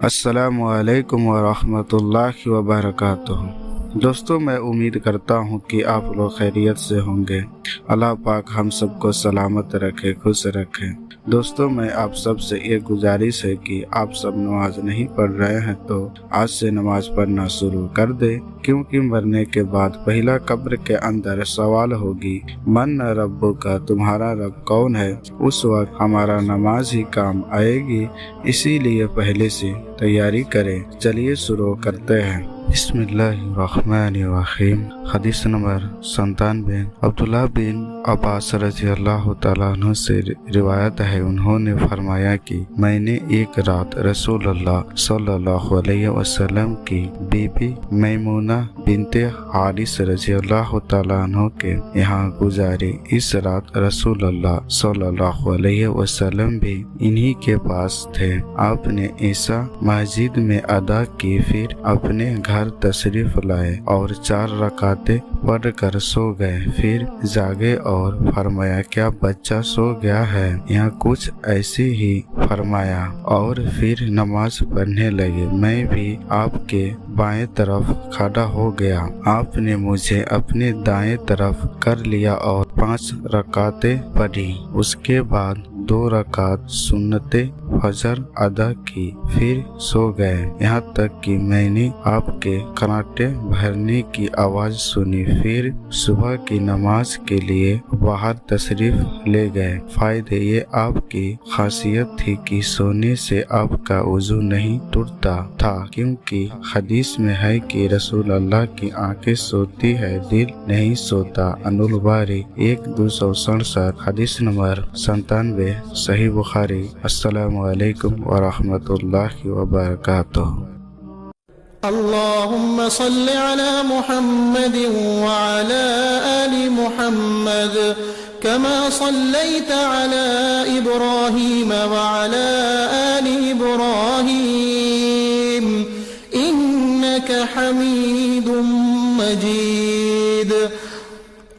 السلام علیکم ورحمۃ اللہ وبرکاتہ۔ دوستو، میں امید کرتا ہوں کہ آپ لوگ خیریت سے ہوں گے۔ اللہ پاک ہم سب کو سلامت رکھے، خوش رکھے۔ دوستو، میں آپ سب سے ایک گزارش ہے کہ آپ سب نماز نہیں پڑھ رہے ہیں تو آج سے نماز پڑھنا شروع کر دے، کیونکہ مرنے کے بعد پہلا قبر کے اندر سوال ہوگی، من ربو کا، تمہارا رب کون ہے؟ اس وقت ہمارا نماز ہی کام آئے گی، اسی لیے پہلے سے تیاری کریں۔ چلیے شروع کرتے ہیں۔ بسم اللہ الرحمن الرحیم۔ حدیث نمبر 97۔ عبداللہ بن عباس رضی اللہ تعالیٰ عنہ سے روایت ہے، انہوں نے فرمایا کہ میں نے ایک رات رسول اللہ صلی اللہ علیہ وسلم کی بیوی میمونہ بنت حارث رضی اللہ تعالیٰ عنہ کے یہاں گزاری۔ اس رات رسول اللہ صلی اللہ علیہ وسلم بھی انہی کے پاس تھے۔ آپ نے عشاء مسجد میں ادا کی، پھر اپنے گھر تشریف لائے اور 4 رکعتیں پڑھ کر سو گئے۔ پھر جاگے اور فرمایا، کیا بچہ سو گیا ہے؟ یہاں کچھ ایسے ہی فرمایا اور پھر نماز پڑھنے لگے۔ میں بھی آپ کے بائیں طرف کھڑا ہو گیا۔ آپ نے مجھے اپنے دائیں طرف کر لیا اور 5 رکعتیں پڑھی۔ اس کے بعد 2 رکعت سنت فجر ادا کی، پھر سو گئے، یہاں تک کہ میں نے آپ کے کانٹے بھرنے کی آواز سنی۔ پھر صبح کی نماز کے لیے باہر تشریف لے گئے۔ فائدہ یہ آپ کی خاصیت تھی کہ سونے سے آپ کا وضو نہیں ٹوٹتا تھا، کیونکہ حدیث میں ہے کہ رسول اللہ کی آنکھیں سوتی ہے، دل نہیں سوتا۔ الباری 1267۔ حدیث نمبر 97۔ صحیح بخاری۔ السلام علیکم ورحمۃ اللہ وبرکاتہ۔ اللهم صل على محمد وعلى آل محمد كما صليت على إبراهيم وعلى آل إبراهيم إنك حميد مجيد۔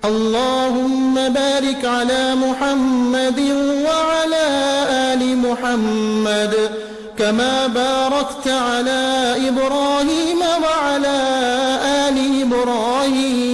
اللهم بارك على محمد وعلى آل محمد كما باركت على إبراهيم وعلى آل إبراهيم